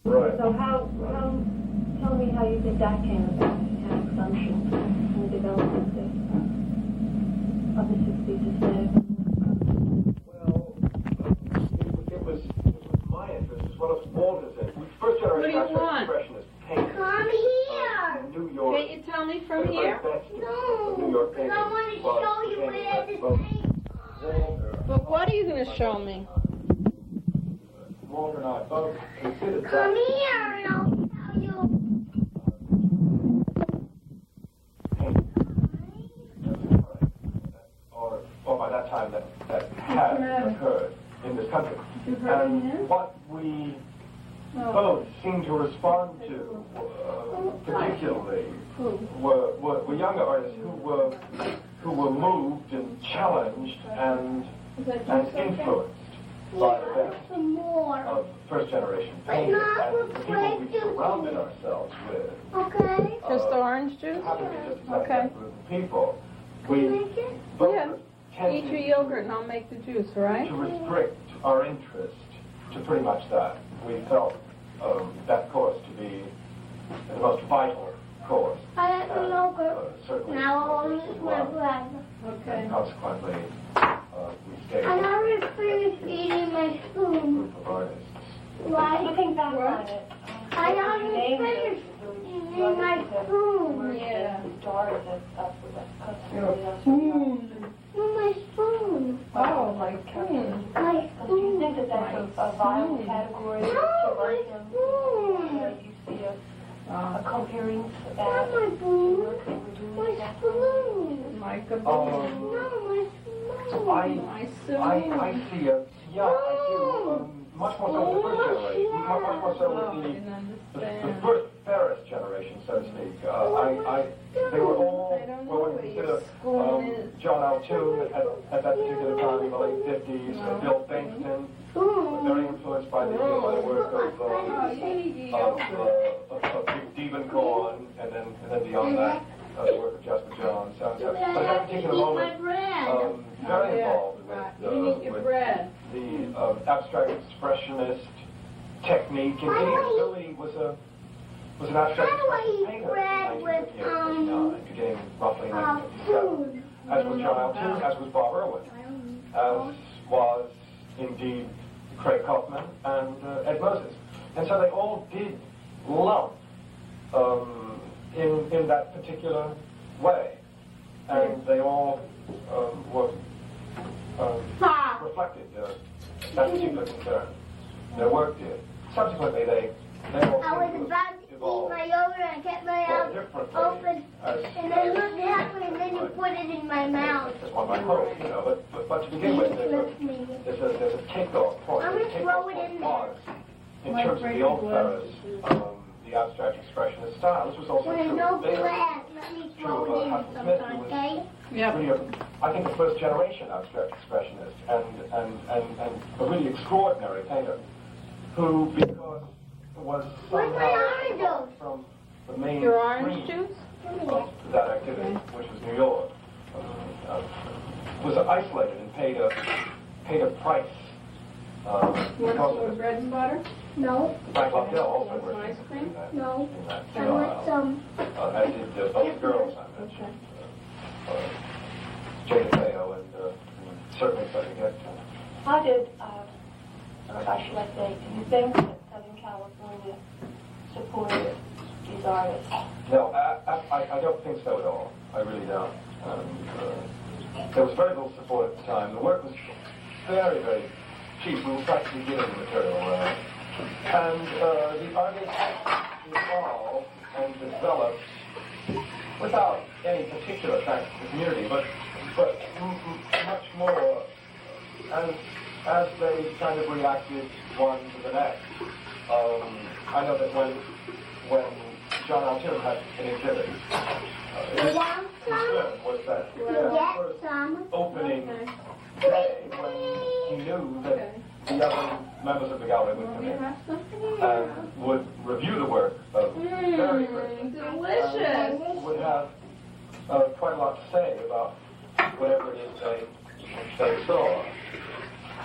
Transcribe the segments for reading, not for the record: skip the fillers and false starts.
Right. So tell me how you think that came about, that assumption in the development of the 60s to Well, it was my interest as well as Walter's interest. First generation abstract expressionist painter. Come here! New York. Can't you tell me from here? No! New York painting. I want to show you where the paint. But what are you going to show me? Walter and I both considered that. Come here and I'll tell you. Or by that time that had occurred in this country. And what we both seemed to respond to, particularly, were younger artists who were moved and challenged and influenced by the best of first generation painters and the people we surrounded ourselves with. Okay. Just orange juice? Happened to be just exactly Okay. that group of people. We both Yeah. Eat your tended yogurt and I'll make the juice, right? to restrict our interest to pretty much that. We felt that course to be the most vital course. I have some yogurt. Certainly. Now I'll eat my bread. Okay. And consequently, we stayed I with never finished eating my a spoon. group of artists. Right? looking back on it. I haven't finished eating my spoon. Yeah. Started that's No, my spoon. Oh, my spoon. My Do you spoon. think that that's a vital category to No, my work in? spoon. You see a coherence Not my spoon. My spoon. My caboose. No, my spoon. My spoon. I see a, yeah, I do, much more so with the first generation, much more so Oh, I with didn't the understand. first Ferris generation, so to speak. They were all, I don't know well, when what you your consider spoon is. John Altoon at that particular time in the late 50s, Bill Bankston, very influenced by the work of Devencorn, and then beyond that, the work of Jasper Johns. So at that particular moment, very involved You didn't eat your bread. the abstract expressionist technique. Indeed, Billy was an abstract expressionist painter in 1959, beginning roughly in 1957, as was John Altoon, as was Bob Irwin, as was indeed Craig Kaufman and Ed Moses. And so they all did lump in that particular way. And they all were reflected that particular concern. Their work did. Subsequently, they all I was seemed to about to eat evolve my yogurt and I kept my very mouth differently open. And then look happened and then you put it in my mouth. That's one might hope, you know. But to begin with, there's a takeoff point. I'm gonna The takeoff throw it point in was, in Like terms of the old Ferris, the abstract expressionist style. This was also There's true no of Baylor. glass. Let me throw it in Hudson Smith, who sometime, was okay? Yep. really, I think, the first generation abstract expressionist and a really extraordinary painter who, because was Where's my orange somehow juice? from the main Your orange stream juice? of that activity, which was New York, was isolated and paid a price. You want Because some of bread and butter? No, Frank Lobdell also Want some worked ice cream? no. in that I want some. as did both the girls I mentioned, Jane Teo and certainly Sonny Get. How did, or I should I say, do you think that Southern California supported these artists? No, I don't think so at all. I really don't. There was very little support at the time. The work was very, very cheap. We were practically giving the material away. And the artists evolved and developed without any particular thanks to the community, but much more as they kind of reacted one to the next. I know that when John Altoon had an exhibit, his concern was that first opening day when he knew that the other members of the gallery would come in and would review the work very quickly. Delicious. And would have quite a lot to say about whatever it is they saw.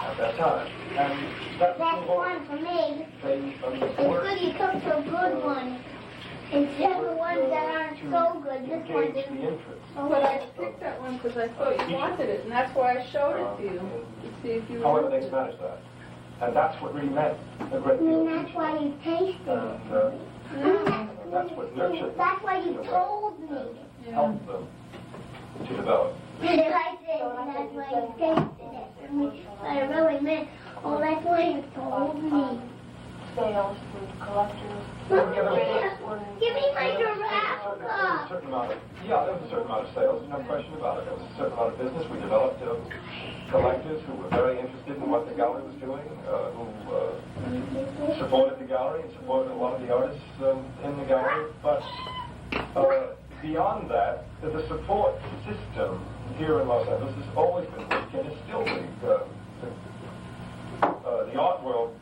at that time. And that's one for me. They, It's good you cooked a good one. Instead of the ones that aren't so good, this one engage is. the interest. But I picked that one because I thought you wanted it, and that's why I showed it to you, to see if you However, wanted they it. managed that. And that's what really meant a great deal of That's teaching. why you tasted it. And that's what nurtured That's why you told me. and helped them to develop. I said, that's why you tasted it for me. But I really meant, oh, that's why you told me. Sales with collectors. Give me my giraffe There was a cup. certain amount of, yeah, there was a certain amount of sales, no question about it. There was a certain amount of business. We developed collectors who were very interested in what the gallery was doing, who supported the gallery and supported a lot of the artists in the gallery. But beyond that, the support system here in Los Angeles has always been weak and is still weak. The art world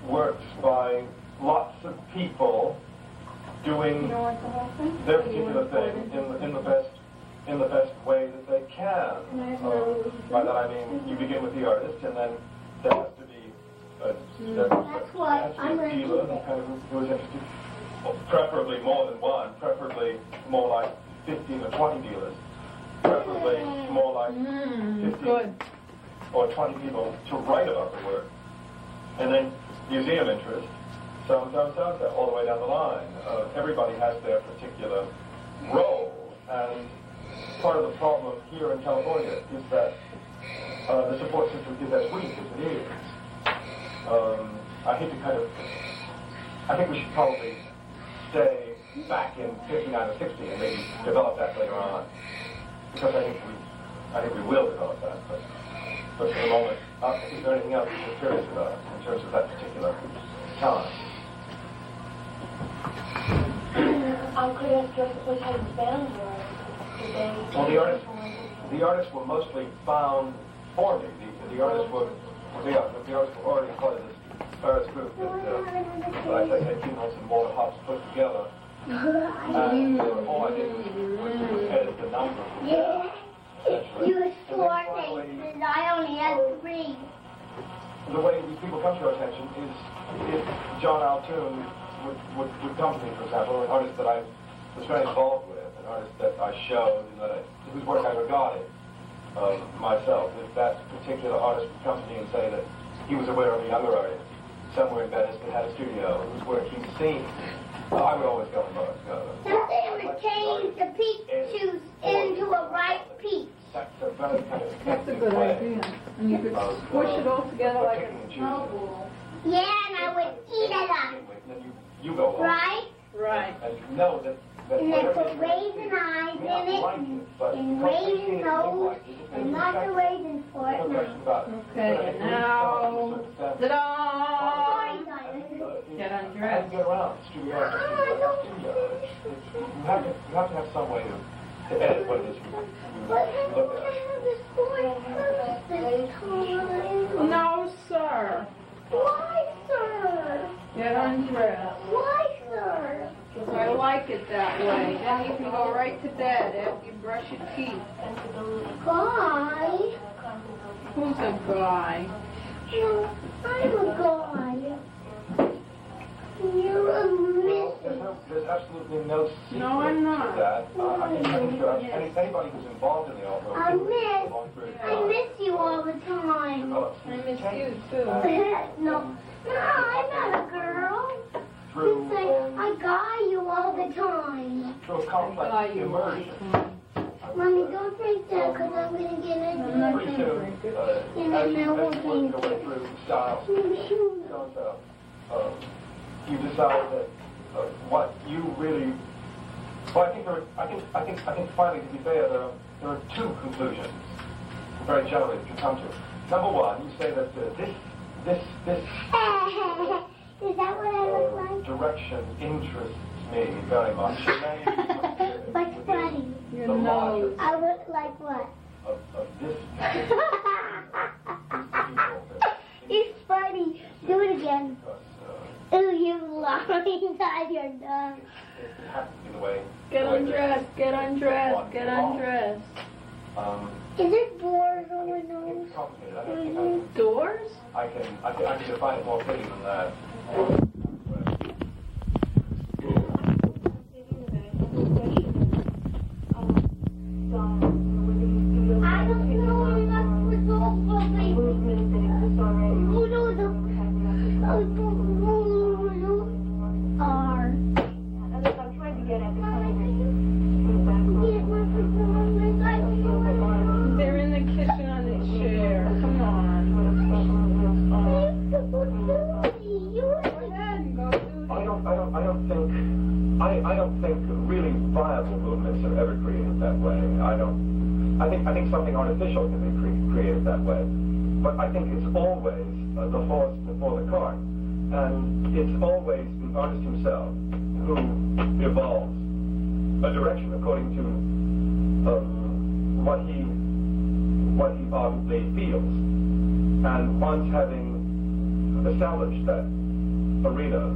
works by lots of people doing their particular thing in the best way that they can. By that I mean you begin with the artist, and then there has to be a dealer who is interested, preferably more than one, preferably more like 15 or 20 dealers, preferably more like 15 or 20 people to write about the work, and then museum interest, so, all the way down the line. Everybody has their particular role, and part of the problem here in California is that the support system is as weak as it is. I think we should probably stay back in 59 or 60 and maybe develop that later on, because I think we will develop that, but for the moment, is there anything else you're curious about in terms of that particular time? I'm curious just what kind of bands were. Did they... Well, the artists were mostly found for me. The artists were already part of this Paris group that I say had keynotes and water hops put together. And all I did was edit the number. Yeah. You were four faces. I only had three. The way these people come to our attention is if John Altoon would come to me, for example, an artist that I was very involved with, an artist that I showed, and whose work I regarded myself. If that particular artist would come to me and say that he was aware of a younger artist somewhere in Venice that had a studio whose work he'd seen, I would always go and look. So they would change the peach juice into a ripe peach. That's a good idea. And you could squish it all together like a snowball. Yeah, and I would eat it up. You go along. Right? Right. And you know that And then put raisin eyes in it, and raisin nose, and lots of raisins for it now. Okay, and now, ta-da! Get undressed. Get around studio. You have to have some way to edit what it is you look at. No, sir. Why, sir? Get undressed. Why, sir? I like it that way. Then you can go right to bed after you brush your teeth. Guy? Who's a guy? No, I'm a guy. You're a missus. There's absolutely no secret No, I'm not. to that. I think anybody who's involved in the art world I miss you all the time. I miss you too. No, I'm not a girl. Through I guy you all the time. a complex immersion. Mommy, don't drink that because I'm going to get into it. Pretty soon, as you work your way through styles, you decide that what you really. Well, I think finally, to be fair, there are two conclusions, very generally, that you come to. Number one, you say that this Is that what I look like? direction interests me very much. What's funny? Your nose. I look like what? Of this It's funny. Do it again. Ooh, you lying inside your nose. It happens to be the way. Get undressed, get undressed, get undressed. Is it doors or windows? It's complicated. I don't think I can. Doors? I need to find it more pretty than that. I don't know enough for those Movement that exists already. are. I'm trying to get at the kind They're in the kitchen on the chair. Come on. I don't think really viable movements are ever created that way. I think something artificial can be created that way. But I think it's always the horse before the cart. And it's always the artist himself who evolves a direction according to what he ardently feels. And once having established that arena,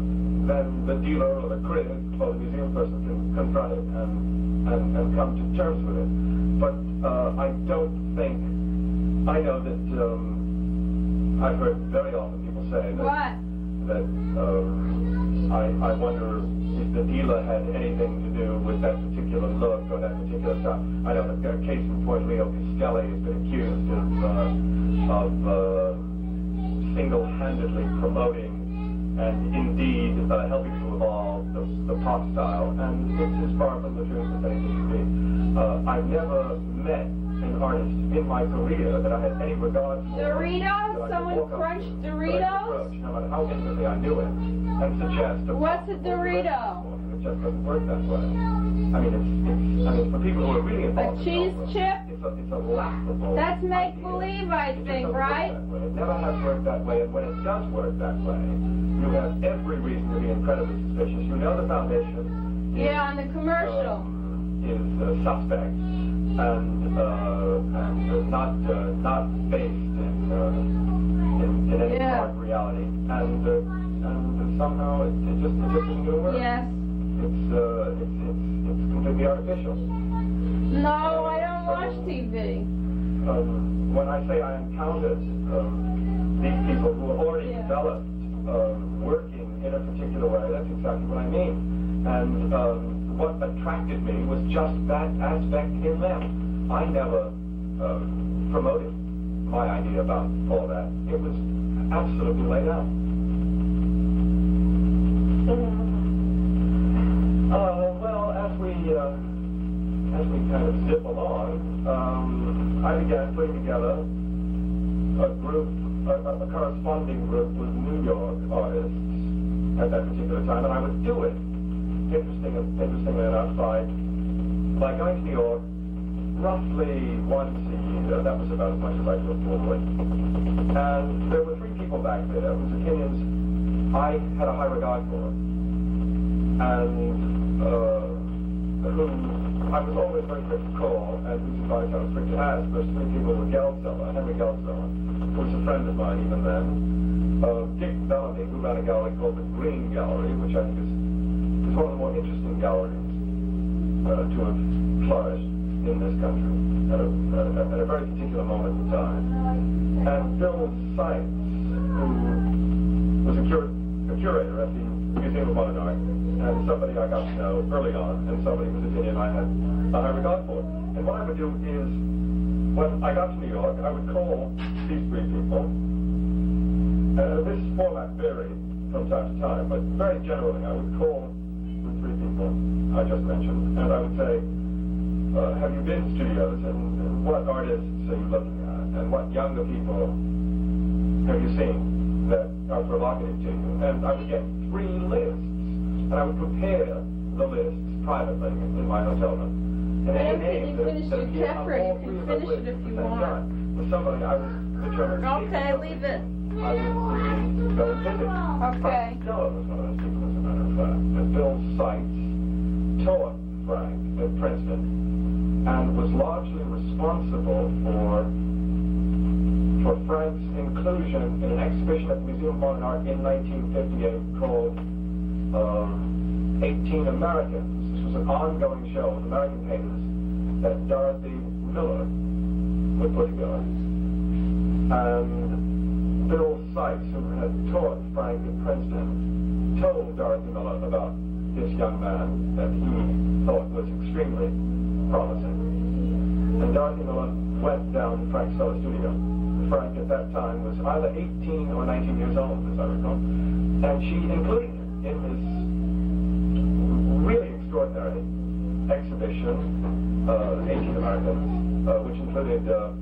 then the dealer or the critic or the museum person can confront it and come to terms with it. But I don't think, I know that I've heard very often people say that, I wonder if the dealer had anything to do with that particular look or that particular style. I know that case in point, Leo Castelli has been accused of single-handedly promoting and indeed helping to evolve the pop style, and it's as far from the truth as anything can be. I've never met an artist in my career that I had any regard for. Doritos? Someone crunched Doritos? No matter how intimately I knew it, and suggest What's a Dorito? It just doesn't work that way. I mean, for people who are really involved A cheese chip? it's a laughable. That's make-believe, I think, right? It never has worked that way, and when it does work that way, you have every reason to be incredibly suspicious. You know the foundation is, On the commercial. Is suspect and not based in any hard reality, and somehow it just isn't going to work. Yes. It's completely artificial. No, I don't watch TV. When I say I encountered these people who have already developed working in a particular way, that's exactly what I mean. And what attracted me was just that aspect in them. I never promoted my idea about all that. It was absolutely laid out. Well, as we kind of zip along, I began putting together a group, a corresponding group with New York artists at that particular time, and I would do it, interestingly enough, by going to New York roughly once a year. That was about as much as I could afford. And there were 3 people back there whose opinions I had a high regard for, and who I was always very quick to call, and whose advice I was quick to ask. Those 3 people were Henry Geldzahler, who was a friend of mine even then, Dick Bellamy, who ran a gallery called the Green Gallery, which I think is one of the more interesting galleries to have flourished in this country at a very particular moment in time. And Bill Sykes, who was a curator at the Museum of Modern Art, and somebody I got to know early on, and somebody whose opinion I had a high regard for. And what I would do is, when I got to New York, I would call these 3 people. This format varied from time to time, but very generally I would call the 3 people I just mentioned, and I would say, have you been to studios, and what artists are you looking at, and what younger people have you seen that are provocative to you? And I would get 3 lists, and I would compare the lists privately in my hotel room. And I any don't think names you finished that your appear on Kefir. all You 3 can of those finish it lists if at you the same want. time with somebody I was determined to Okay, leave it. I would go and visit. Okay. Stella was one of those people, as a matter of fact. And Bill Sykes taught Frank at Princeton and was largely responsible for Frank's inclusion in an exhibition at the Museum of Modern Art in 1958 called 18 Americans. This was an ongoing show of American painters that Dorothy Miller were put together. And Bill Sykes, who had taught Frank at Princeton, told Dorothy Miller about this young man that he thought was extremely promising. And Dorothy Miller went down to Frank's fellow studio. Frank at that time was either 18 or 19 years old, as I recall. And she included him in this really extraordinary exhibition, 18 Americans, which included a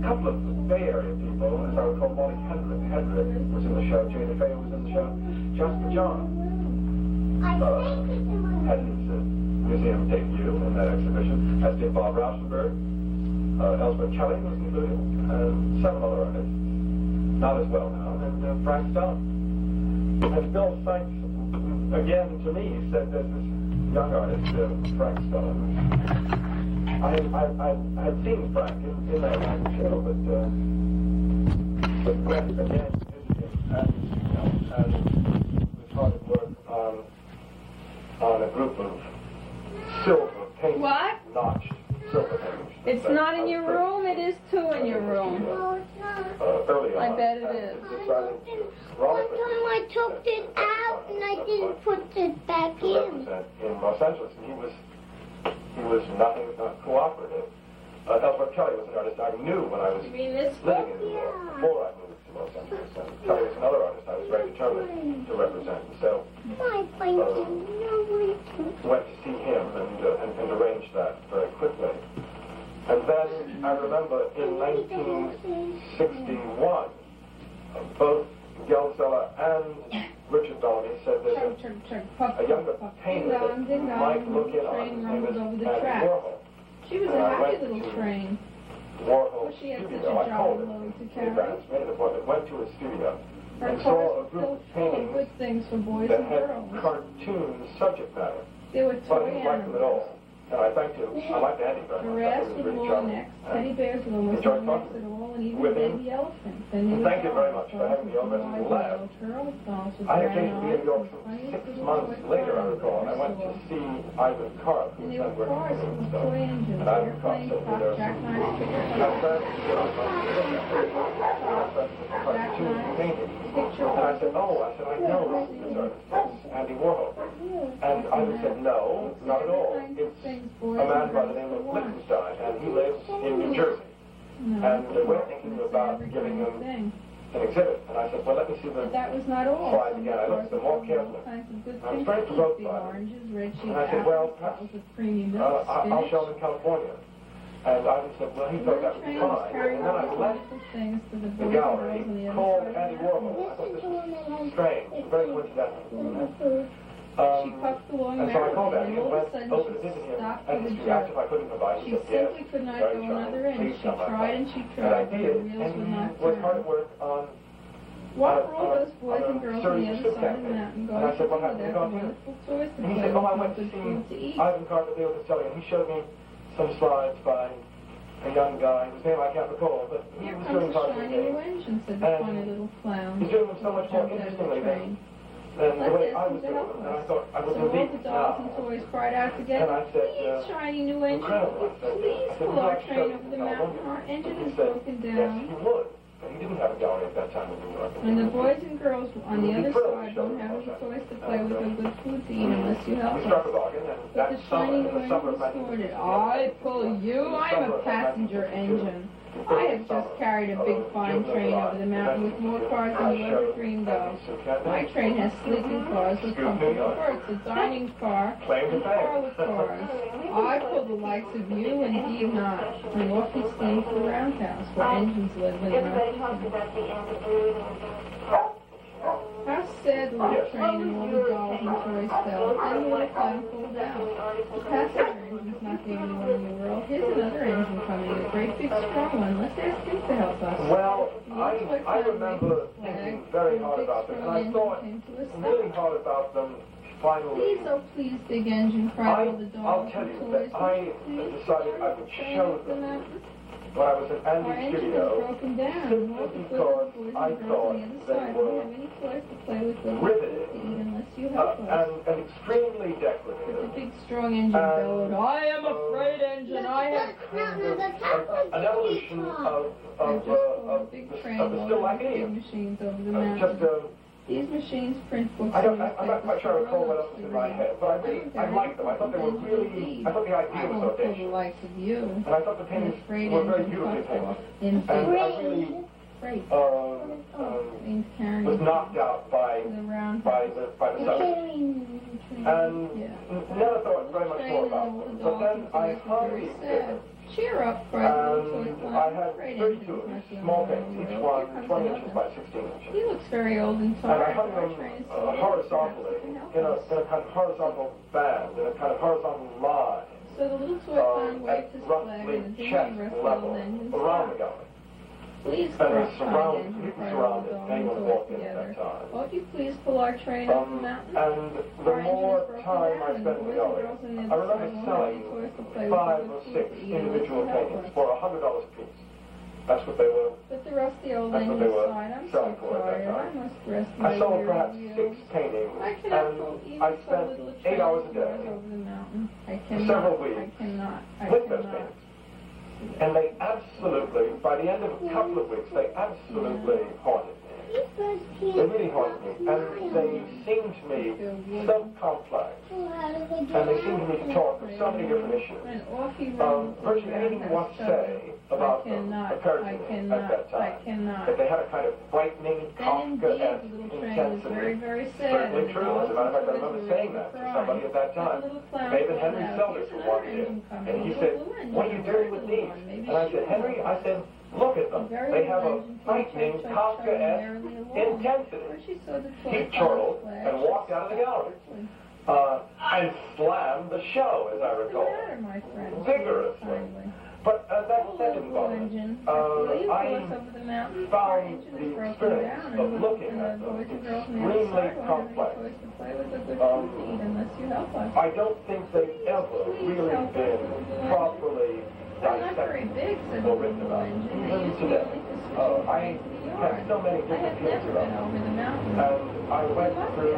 couple of Bay Area people, as I recall. Molly Hendrick was in the show, Jay DeFeo was in the show, Jasper John had his museum debut in that exhibition, as did Bob Rosler. Elspeth Kelly was included, and several other artists, not as well known, and Frank Stone. And Bill Sykes, again to me, said there's this young artist, Frank Stone. I had seen Frank in that show, but Frank again visited and was hard at work on a group of silver paintings. What? Notched silver paintings. It's not in your room. It is too in your room. Early on. I bet it is. One time I took it out and I didn't put it back in. In Los Angeles, and he was nothing but cooperative. Elspeth Kelly was an artist I knew when I was You mean this living book? in New York before I moved to Los Angeles. And Kelly was another artist I was very determined to represent. So went to see him and arranged that very quickly. And then I remember in 1961, both Geldzella and Richard Bellamy said that a younger painter that might look in on his name is Andy Warhol. She was a happy little train. Warhol's She had studio. such a I called job him. load to In carry. advance, made an appointment, went to his studio, Her and cars saw a were group still of full of paintings good things for boys that and had girls. cartoon subject matter. They were But I toy didn't like them at animals. all. And I liked Andy very much. Giraffes with long necks, teddy bears with almost no necks at all, and even baby elephants. And Thank you very much for having me over and left. I had came to be in New York some 6 months later, I recall, and I went to see Ivan Karp, who And was they then were working cars for me with and toy stuff. engines, And Ivan Karp airplanes, said, pop, jackknives, cartoon painting. And I said, I know this artist, it's Andy Warhol. And Ivan said, no, not at all. It's a man by the name of Lichtenstein, and he lives in New Jersey. And we're thinking about giving him an exhibit. And I said, well, let me see the But that was not all. slides again. I looked at them more carefully. I was very provoked by them. Oranges, red cheese, And I said, well, apples, perhaps bottles of creamy milk, I'll show him in California. And Ivan said, well, he thought that was fine. And then I left the gallery, called Andy Warhol. I thought this was strange, very coincidental. She puffed along And so I called merrily, Andy and and all went of a sudden over to she visit him, stopped and with a he jerk. asked if I couldn't provide. She He said, simply could not very go charming. another inch. Please She come back. tried and she And I tried, but did, her wheels and would he not was hard turn. at work on What were all those boys and girls on series the of other soup side of the campaigns. mountain And going I to said, what see happened to their the cartoon? wonderful toys to And he play said, with I and went to good see food to eat? Ivan Karp at the Oticelli, and he showed me some slides by a young guy whose name I can't recall, but he Here was comes doing a cartoon shiny new paintings. engine, said the funny little clown. He's doing them so much more Jumped out of the interestingly train. than the way Let's I ask was him to doing help them. And I us. thought I was So all indeed the dolls and now. toys cried out And together, I said, please, shiny new engine, incredible. I said, please I said, pull would you our like to train show over the me? mountain. Our engine He is said, broken yes, down. he would. But he didn't have a gallery at that time in New York. And the boys and girls on the other side don't have any toys to play with or good food to eat unless you help We struck a us. bargain, and But that the summer, shiny in new the summer engine of snorted, 1962, I pull you, I'm a passenger engine. I have just carried a big fine train over the mountain with more cars than you ever dreamed of. My train has sleeping cars with comfortable berths, a dining car, and a car with cars. I pull the likes of you, indeed not. And off he steamed for the roundhouse, where engines live when they're not ticking. How sad the little train and all the dolls and toys fell. Then the little clown pulled out. The passenger engine's not the only one in the world. Here's another engine coming, a great big strong one. Let's ask him to help us. Well, I remember thinking very hard about them, and I thought really hard about them finally. Please, oh please, big engine, cried all the I'll dolls tell and you toys. that I decided I would show them when I was in Our Andy's engine is studio, broken down. simply All the because boys I and girls on the thought other they side don't were have any toys to play with or riveted to eat unless you help us. and extremely extremely The decorative. big strong engine bellowed, I am a freight engine, I have An evolution of a big train the still like big idiom. machines over the Just mountain. These machines print books. I'm not quite sure I recall what else was in my head, but I liked them. I thought they were really, I thought the idea was the audacious. likes of you. And I thought the paintings were very beautifully painted. And I really Freight. was knocked out by the subject. And never thought very much more about them. But then I hardly did. Cheer up, And I had 32 small paintings, each one 20 inches by 16 inches. He looks very old and And I tired. hung them horizontally, in a kind of horizontal band, in a kind of horizontal line, So the little toy clown waved at his flag roughly and the chest demon level wrestled and around the gallery. Please And cross it surrounded, completely surrounded anyone walked in at that time. Won't you please pull our train up the mountain? And the more time I spent in the gallery, I remember selling 5 or 6 individual paintings for $100 a piece. That's what they were. But the rusty old That's what lady they were sighed, I'm so selling for at that tired, I time. must rest I my sold weary perhaps wheels. 6 paintings, I cannot and pull even I so spent little 8 hours a train day over the mountain. I for cannot, several I weeks cannot, I with those cannot. paintings. And they absolutely, by the end of a couple of weeks, they absolutely haunted me. They really haunted me. And they seemed to me so complex. And they seemed to me to talk of so many different issues. And off he runs Virtually anything you want to say about them occurred to me at that time. I cannot. That they had a kind of frightening, Then indeed, Kafka-esque the little train was very, intensity. very sad. Certainly true. As a matter of fact, I remember saying that to somebody at that time. Maybe Henry Sellers was one did. And he said, what are you doing with these? And I said, Henry, I said, look at them. They have a frightening, Kafka-esque intensity. He chortled and walked out of the gallery. And slammed the show, as I recall, vigorously. But that didn't bother me. I found the experience of looking at them extremely complex. I don't think they've ever really been properly dissected or written about. Even today. I have so many different views about them. And I went through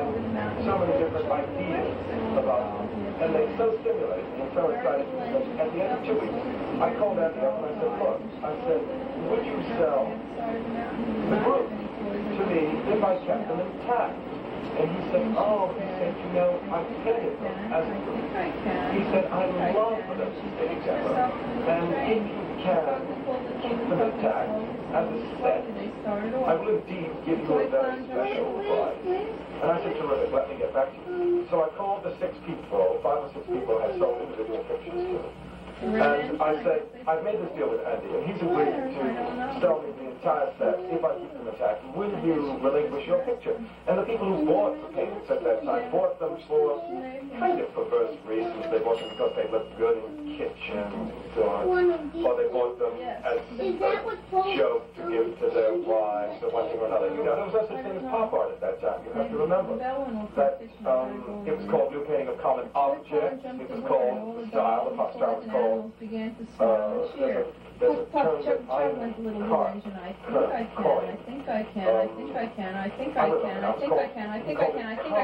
so many different ideas about them. And they so stimulated me and so excited me that at the end of 2 weeks, I called Andy up and I said, look, I said, would you sell the group to me if I kept them intact? And he said, oh, he said, you know, I painted them as a group. He said, I love for them to stay together. And if you can keep them intact as a set, I will indeed give you a very special price. And I said, terrific, let me get back to you. So I called the 6 people, 5 or 6 people had sold individual pictures to. And I said, I've made this deal with Andy, and he's agreed to sell me the entire set if I keep them intact. Will you relinquish your picture? And the people who bought the paintings at that time bought them for kind of perverse reasons. They bought them because they looked good in kitchens and so on. Or they bought them as a joke to give to their wives or one thing or another. You know, there was no such thing as pop art at that time. You have to remember that it was called new painting of common objects. It was called style. The pop style was called began to smile and cheer. there's a Pop, term Chuck, that I went a little blue caught. engine. I think I can. I think I can. I think I can. I think I can. I think I can. I think I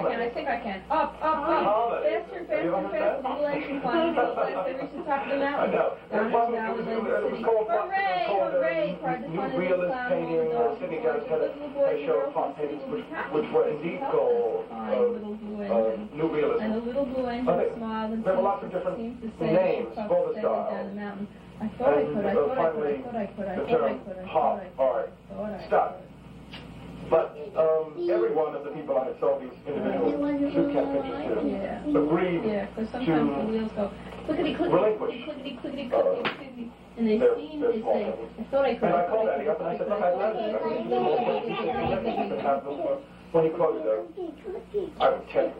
can. I think I can. Up, up, up. Faster, faster, faster. The blue engine climbing so fast they reached the top of the mountain. I know. Down the valley of the city. Hooray! Hooray! Cried the New funny little realist clown. painting, City Guys had a show of pop paintings which were indeed called New Realist. And the little blue engine smiled and there were lots of different seemed to say names she for the puffed style. down the mountain. I thought I could, I thought I could, I thought I could, I the thought I term could, I pop art thought I stuck. But every one of the people I had sold these individual suitcase pictures to agreed because sometimes the wheels go clickety clickety relinquish clickety clickety clickety, and they seem to say, I thought I could. And I called Eddie up and I said, look, I've done this. When he quoted her, I would tell you.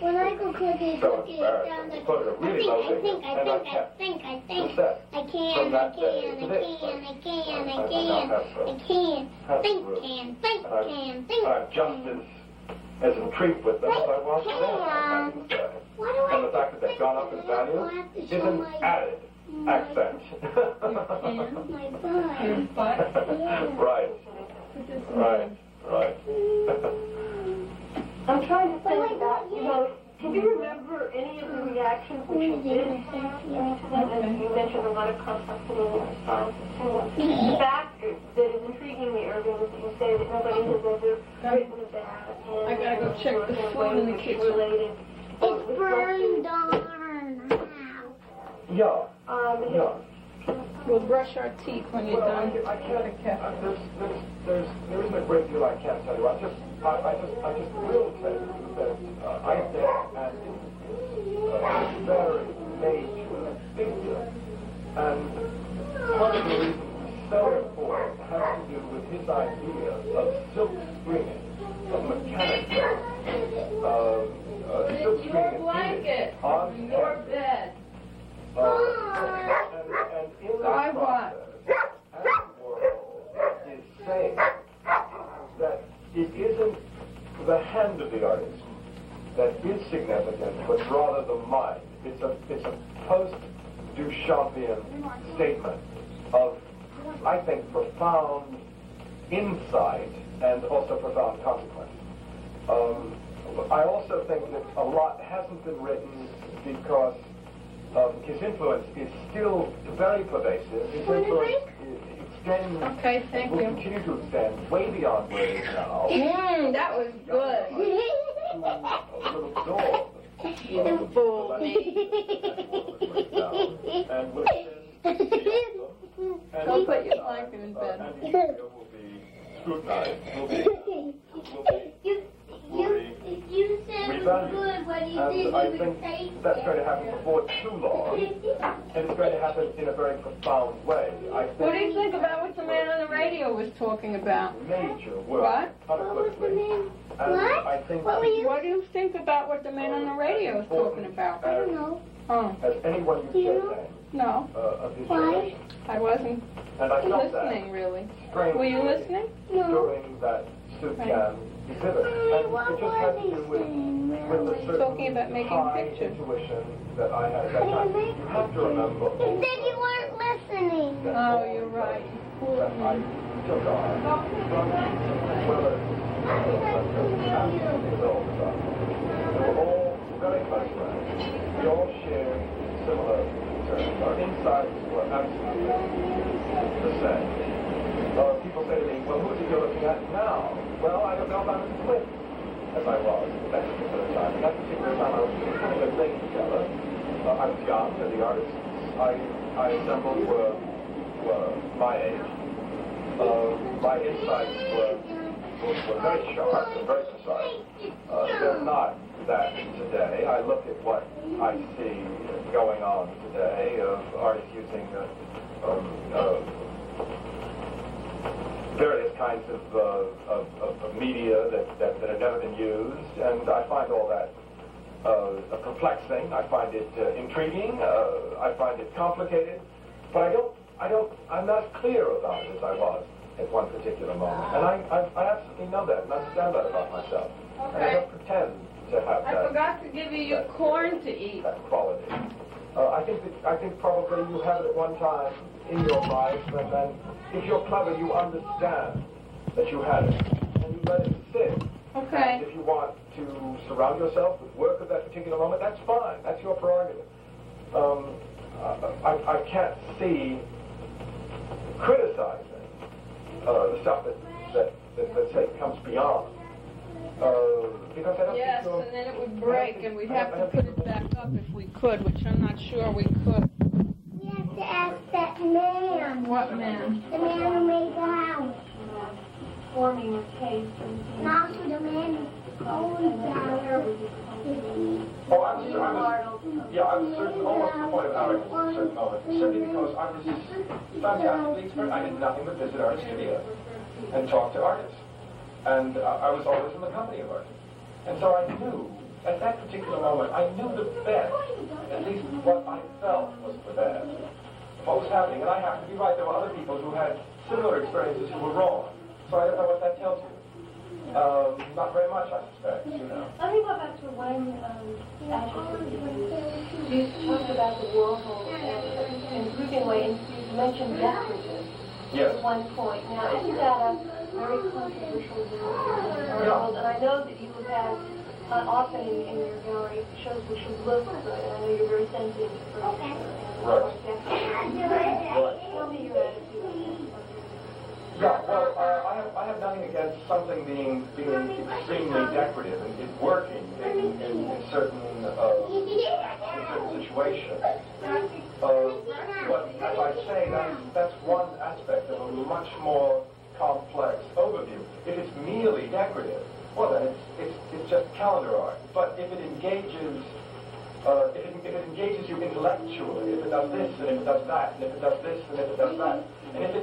When I go clicky, So clicky down embarrassing. the He quoted a really low figure, and I kept I the set from that day to this. And I'm just as intrigued with them as I was then. And the fact that they've gone up in value is an added accent. My butt. Your butt. Right, right, right. I'm trying to think about, Can you remember any of the reactions that you did to them? And you mentioned a lot of complexity in the response to them. The fact that is intriguing me, Irving, is that you say that nobody has ever written about. I gotta go check the food in the kitchen. Related. It's burned on. Yeah. Yeah. We'll brush our teeth when you're done. I can't. There isn't a great deal I can't tell you. I just will tell you that I think Andy is a very major figure, and one of the reasons it's so important has to do with his idea of silk screening, of mechanical silk screening Blanket on your bed. And in the process, the world is saying that it isn't the hand of the artist that is significant, but rather the mind. It's a post-Duchampian statement of, I think, profound insight and also profound consequence. I also think that a lot hasn't been written because his influence is still very pervasive. His influence extends, Okay, thank will you. continue to extend way beyond where it is now. That was good. To absorb You fooled me. and will extend beyond them. And Don't put your blanket in bed. And the area will be scrutinized, You said it was good. What he did, and I he think would taste that's it. going to happen before too long, and it's going to happen in a very profound way. I think What do you think about what the man on the radio was talking about? major work, What? unequivocally. And What? I think What were you? What do you think about what the man on the radio was talking about? I don't know. Oh, as anyone you can name no, of his Why? generation. I wasn't And I felt listening, really. that strangely Were you listening? No. during that Sudan exhibit. And What it just were had they to do with saying, a really? certain Talking about making high pictures. intuition that I had at that time. You have to remember You said you weren't listening. that Oh, all you're the right. things that I took on from as well as his older son. They were all very close friends. We all shared similar concerns. Our insights were absolutely the same. People say to me, well, who's it you're looking at now? Well, I don't know if I'm as quick as I was at that particular time. At that particular time, I was putting a thing together. I was young, and the artists I assembled were my age. My insights were very sharp and very precise. They're not that today. I look at what I see going on today of artists using various kinds of media that have never been used, and I find all that perplexing. I find it intriguing. I find it complicated, but I'm not as clear about it as I was at one particular moment, and I absolutely know that and understand that about myself. And I Okay. don't pretend to have I that. forgot to give you corn to eat. That quality. I think probably you have it at one time in your life, and then if you're clever, you understand that you had it, and you let it sit. Okay. And if you want to surround yourself with work of that particular moment, that's fine. That's your prerogative. I can't see criticizing the stuff that say comes beyond. Because I don't Yes, think and then it would break, and we'd have to put it back up if we could, which I'm not sure we could. You have to ask that man. What man? The man who made the house. Forming a case. And also the man who owned the house. Oh, I was certain, almost to the point of arrogance at a certain moment, simply because I was fantastically experienced. I did nothing but visit art studios and talk to artists. And I was always in the company of artists. And so I knew, at that particular moment, I knew the best, at least what I felt was the best, what was happening. And I happened to be right. There were other people who had similar experiences who were wrong. So I don't know what that tells you. Not very much, I suspect, you know. Let me go back to one aspect. You talked about the Warhol and grouping way, and you mentioned beverages Yes. at one point. Now, isn't that a very controversial world? And I know that you have had often in your gallery shows which should look good, and I know you're very sensitive to furniture. Right. Tell me your attitude. Yeah, well, I have nothing against something being extremely decorative and working in certain situations. But as I say, that's one aspect of a much more complex overview. If it's merely decorative, well then it's just calendar art. But if it engages if it engages you intellectually, if it does this and if it does that, and if it does this and if it does that, and if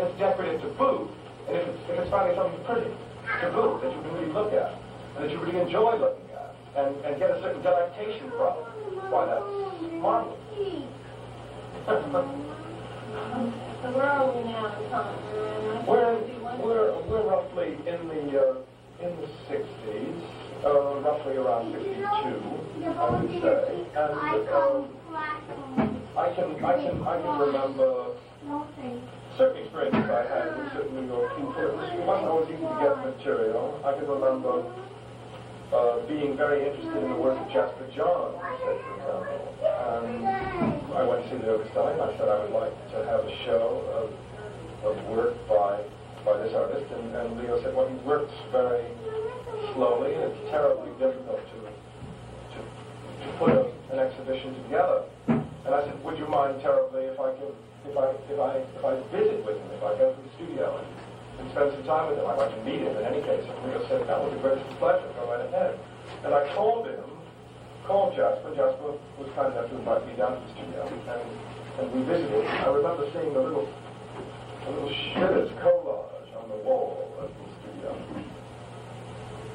it's decorative to boot, and if it's finding something pretty to boot that you can really look at, and that you really enjoy looking at, and get a certain delectation from, why that's marvelous. So where are we now in time? We're roughly in the 60s, roughly around 62, I would say, and I can remember certain experiences I had with certain New York people. It wasn't always easy to get material. I can remember being very interested in the work of Jasper John, for example. I went to see Leo Castelli, and I said I would like to have a show of work by this artist, and Leo said, well, he works very slowly, and it's terribly difficult to put an exhibition together. And I said, would you mind terribly if I visit with him, if I go to the studio and spend some time with him? I'd like to meet him in any case. And Leo said, that was the greatest pleasure, go right ahead. And I called Jasper. Jasper was kind enough to invite me down to the studio, and we visited. I remember seeing a little Schiller's collage on the wall of the studio.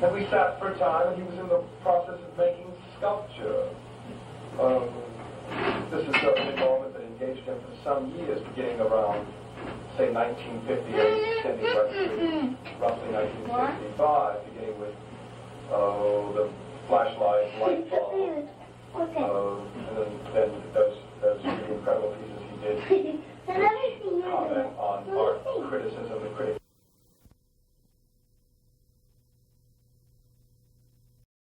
And we sat for a time, and he was in the process of making sculpture. This is an involvement that engaged him for some years, beginning around, say, 1958, extending roughly 1965, beginning with the flashlight, light bulb, and then those really incredible pieces he did comment on art criticism and criticism.